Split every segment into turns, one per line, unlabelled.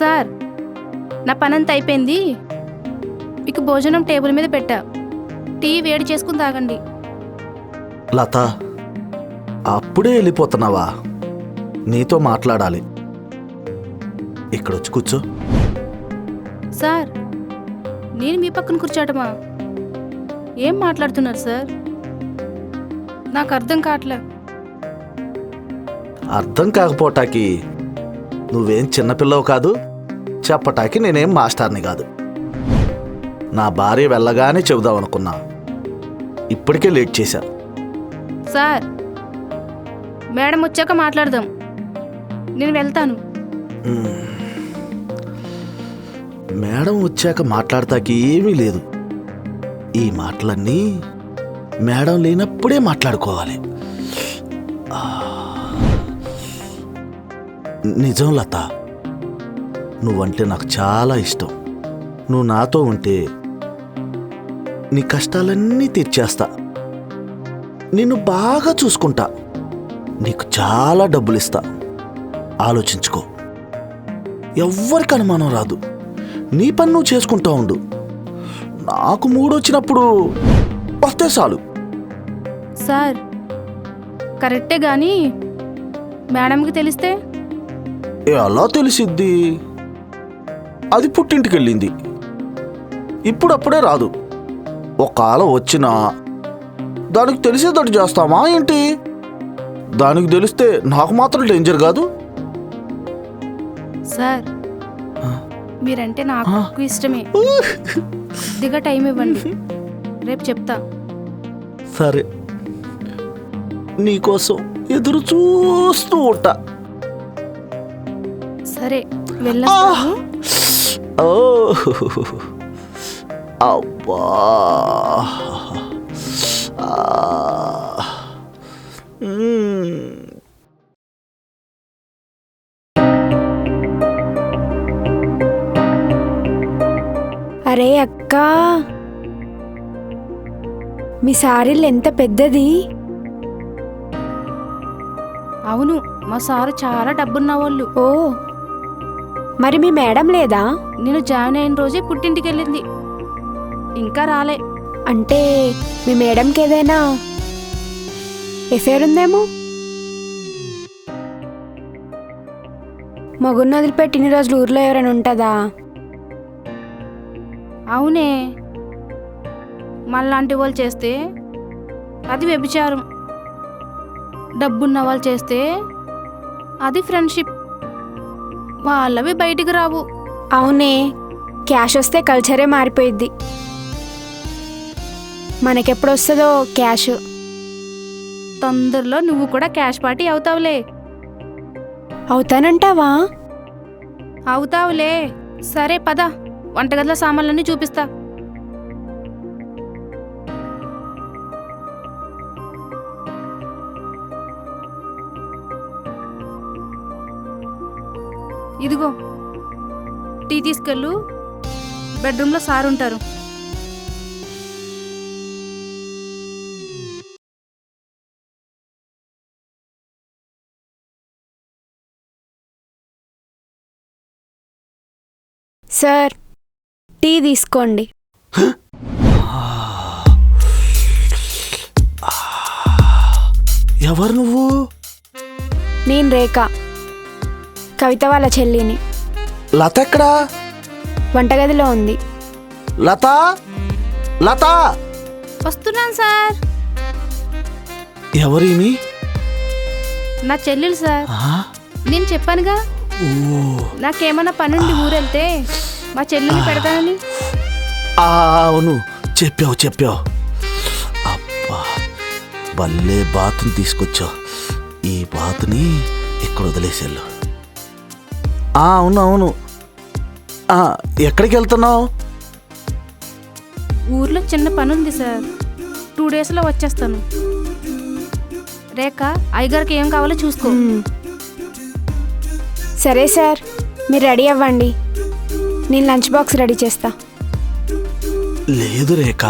Sir, నా పనంతా అయిపోయింది. మీకు భోజనం టేబుల్ మీద పెట్టా. టీ వేడి చేసుకుని తాగండి.
లత, అప్పుడే వెళ్ళిపోతున్నావా? నీతో మాట్లాడాలి. ఇక్కడొచ్చి కూర్చో.
సార్, నేను మీ పక్కన కూర్చోటమా? ఏం మాట్లాడుతున్నారు సార్? నాకు అర్థం కావట్లే.
అర్థం కాకపోటాకి నువ్వేం చిన్నపిల్లవు కాదు, చెప్పటాకి నేనేం మాస్టర్ని కాదు. నా భార్య వెళ్ళగానే చెబుదామనుకున్నా, ఇప్పటికే లేట్ చేశా.
సార్, మేడం వచ్చాక మాట్లాడదాం. నేను వెళ్తాను.
మేడం వచ్చాక మాట్లాడతాకి ఏమీ లేదు. ఈ మాటలన్నీ మేడం లేనప్పుడే మాట్లాడుకోవాలి. నిజం లత, నువ్వంటే నాకు చాలా ఇష్టం. నువ్వు నాతో ఉంటే నీ కష్టాలన్నీ తీర్చేస్తా. నిన్ను బాగా చూసుకుంటా. నీకు చాలా డబ్బులిస్తా. ఆలోచించుకో. ఎవ్వరికి అనుమానం రాదు. నీ పని నువ్వు చేసుకుంటా ఉండు. నాకు మూడొచ్చినప్పుడు వస్తే చాలు.
సార్, కరెక్టే కానీ మేడంకి తెలిస్తే?
ఎలా తెలిసిద్ది? అది పుట్టింటికెళ్ళింది, ఇప్పుడప్పుడే రాదు. ఒకవేళ వచ్చినా దానికి తెలిసేటట్టు చేస్తామా ఏంటి? దానికి తెలిస్తే నాకు మాత్రం డేంజర్ కాదు.
సార్, మీరంటే నాకు ఇష్టమే. కొద్దిగా టైం ఇవ్వండి, రేపు చెప్తా.
సరే, నీకోసం ఎదురు చూస్తూ ఉంటా.
సరే, వెళ్ళొస్తాను.
ఓ అబ్బా,
అరే అక్క, మీ సారీలు ఎంత పెద్దది.
అవును, మా సారు చాలా డబ్బున్న వాళ్ళు.
ఓ, మరి మీ మేడం లేదా?
నేను జాయిన్ అయిన రోజే పుట్టింటికి వెళ్ళింది, ఇంకా రాలే.
అంటే మీ మేడంకి ఏదైనా ఎఫైర్ ఉందేమో. మగున్న వదిలిపెట్టి ఇన్ని రోజులు ఊర్లో ఎవరైనా ఉంటుందా?
అవునే, మళ్ళాంటి వాళ్ళు చేస్తే అది వ్యభిచారం. డబ్బున్న వాళ్ళు చేస్తే అది ఫ్రెండ్షిప్. వాళ్ళవి బయటికి రావు.
అవునే, క్యాష్ వస్తే కల్చరే మారిపోయిద్ది. మనకెప్పుడు వస్తుందో క్యాష్.
తొందరలో నువ్వు కూడా క్యాష్ పార్టీ అవుతావులే.
అవుతానంటావా?
అవుతావులే. సరే పద, వంటగదిలో సామాన్లన్నీ చూపిస్తా. ఇదిగో టీ తీసుకెళ్ళు. బెడ్రూమ్లో సార్ ఉంటారు.
సార్, టీ తీసుకోండి.
ఎవరు నువ్వు?
నేను రేఖ, కవిత వాళ్ళ చెల్లిని.
లత ఎక్కడా?
వంటగదిలో ఉంది.
లత, లత!
వస్తున్నాను సార్.
ఎవరిని?
నా చెల్లెలు సార్. నేను చెప్పానుగా, నాకేమన్నా పనుండి ఊరెళ్తే మా చెల్లిని పెడతానని.
అవును, చెప్పావు. అబ్బా, భలే బాతుని తీసుకొచ్చావు. ఈ బాతుని ఇక్కడ వదిలేసేళ్ళు. అవును. ఎక్కడికి వెళ్తున్నావు?
ఊర్లో చిన్న పనుంది సార్, 2 డేస్లో వచ్చేస్తాను. రేఖ, అయ్యగారికి ఏం కావాలో చూసుకో.
సరే సార్, మీరు రెడీ అవ్వండి, నేను లంచ్ బాక్స్ రెడీ చేస్తా.
లేదు రేఖ,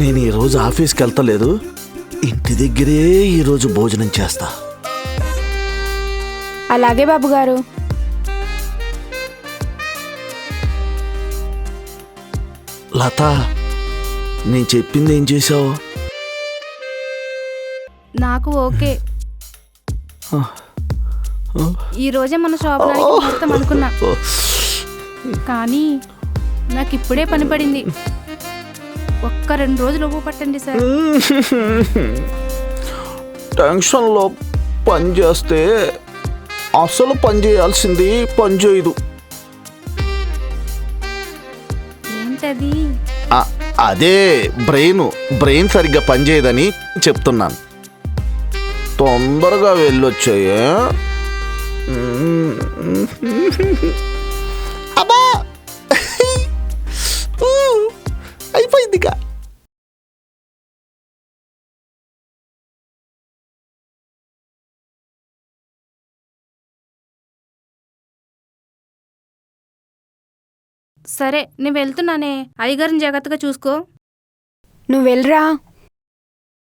నేను ఈరోజు ఆఫీస్కి వెళ్తలేదు. ఇంటి దగ్గరే ఈరోజు భోజనం చేస్తా.
అలాగే బాబుగారు.
లత, నేను చెప్పింది ఏం చేసావు?
నాకు ఓకే. ఈ రోజే మన శోభనానికి ముహూర్తం అనుకున్నా, కానీ నాకు ఇప్పుడే పని పడింది. ఒక్క 2 రోజులు పట్టండి సార్.
టెన్షన్లో పని చేస్తే అసలు పని చేయాల్సింది పని చేయదు.
ఏంటది?
అదే బ్రెయిన్ సరిగ్గా పనిచేయదని చెప్తున్నాను. తొందరగా వెళ్ళొచ్చాయే. అబ్బా అయిపోయిందిగా.
సరే, నేను వెళ్తున్నానే. అయ్యగారిని జాగ్రత్తగా చూసుకో.
నువ్వు వెళ్ళరా.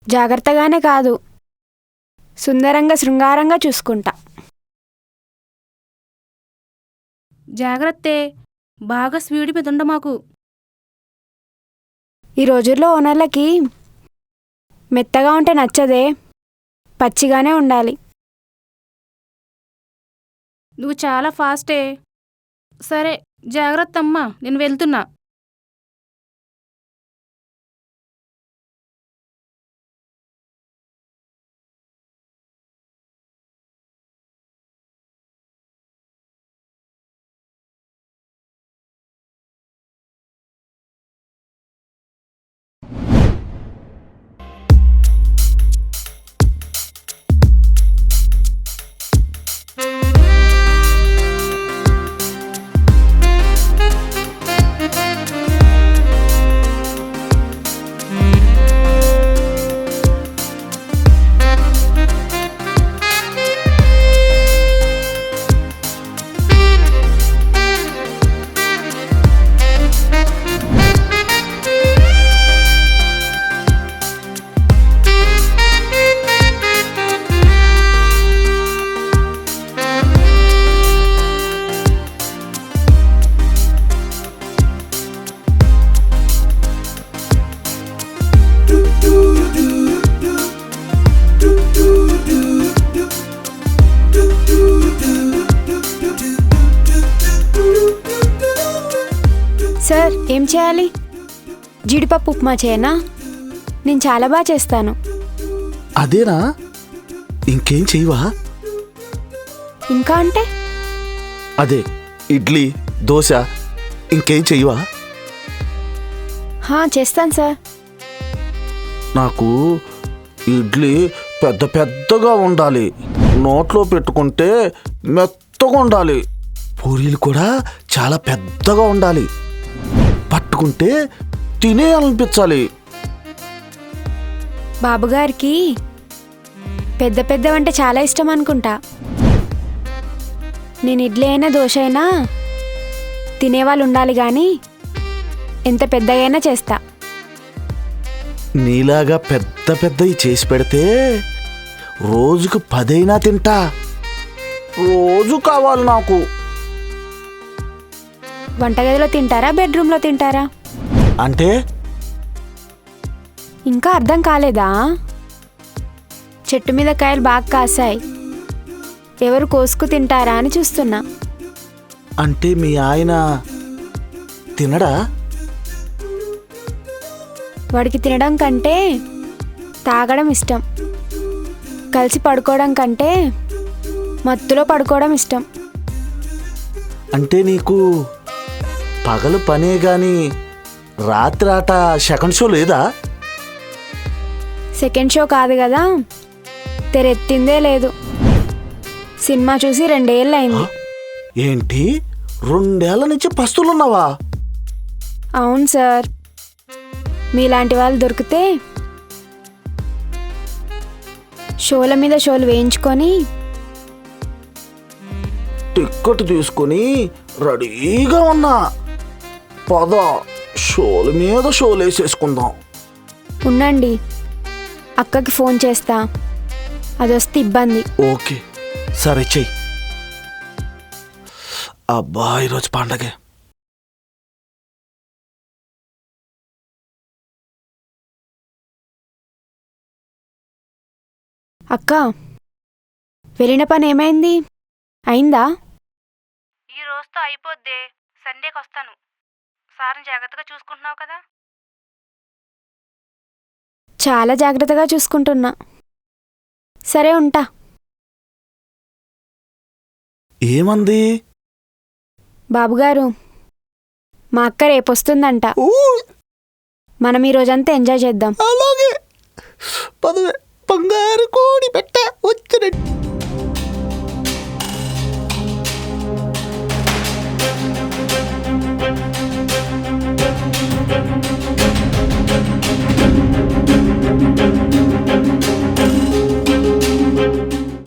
జాగ్రత్తగానే కాదు, సుందరంగా శృంగారంగా చూసుకుంటా.
జాగ్రత్తే, బాగా స్పీడ్ మీద ఉండ మాకు.
ఈ రోజుల్లో ఓనర్లకి మెత్తగా ఉంటే నచ్చదే, పచ్చిగానే ఉండాలి.
నువ్వు చాలా ఫాస్టే. సరే, జాగ్రత్త అమ్మా, నేను వెళ్తున్నా.
సార్, ఏం చేయాలి? జీడిపప్పు ఉప్మా చేయనా? నేను చాలా బాగా చేస్తాను.
అదేనా? ఇంకేం చెయ్యవా?
ఇంకా అంటే?
అదే ఇడ్లీ, దోశ, ఇంకేం చెయ్యవా?
చేస్తాను సార్.
నాకు ఇడ్లీ పెద్ద పెద్దగా ఉండాలి, నోట్లో పెట్టుకుంటే మెత్తగా ఉండాలి. పూరీలు కూడా చాలా పెద్దగా ఉండాలి, పట్టుకుంటే తినేయాలనిపించాలి.
బాబుగారికి పెద్ద పెద్దవంటే చాలా ఇష్టం అనుకుంటా. నేను ఇడ్లీ అయినా దోశ అయినా తినేవాళ్ళు ఉండాలి, కానీ ఎంత పెద్దగైనా చేస్తా.
నీలాగా పెద్ద పెద్దవి చేసి పెడితే రోజుకు 10 అయినా తింటా. రోజు కావాలి నాకు.
వంటగదిలో తింటారా, బెడ్రూమ్లో తింటారా?
అంటే
ఇంకా అర్థం కాలేదా? చెట్టు మీద కాయలు బాగా కాసాయి, ఎవరు కోసుకు తింటారా అని చూస్తున్నా.
అంటే మీ ఆయన తినడా?
వాడికి తినడం కంటే తాగడం ఇష్టం, కలిసి పడుకోవడం కంటే మత్తులో పడుకోవడం ఇష్టం.
అంటే నీకు పగలు పనే గాని రాత్రి ఆట సెకండ్ షో లేదా?
సెకండ్ షో కాదు కదా, తెరెత్తిందే లేదు. సినిమా చూసి 2 ఏళ్ళు అయింది.
ఏంటి, 2 ఏళ్ల నుంచి పస్తులున్నావా?
అవును సార్, మీలాంటి వాళ్ళు దొరికితే షోల మీద షోలు వేయించుకొని
టిక్కెట్ తీసుకుని రెడీగా ఉన్నా. పద, షోల మీద షోలు వేసేసుకుందాం.
ఉండండి, అక్కకి ఫోన్ చేస్తా, అది వస్తే ఇబ్బంది.
ఓకే, సరే చెయ్యి. అబ్బా, ఈరోజు పండగే.
అక్క, వెళ్ళిన పని ఏమైంది? అయిందా?
ఈ రోజుతో అయిపోద్దే. సండేకి వస్తాను. సార్ని జాగ్రత్తగా చూసుకుంటున్నావు కదా?
చాలా జాగ్రత్తగా చూసుకుంటున్నా. సరే, ఉంటా.
ఏమంది?
బాబుగారు, మా అక్క రేపొస్తుందంట. మనం ఈ రోజంతా ఎంజాయ్ చేద్దాం.
అలాగే పదవే, బంగారు కోడి పెట్ట వచ్చినట్టు.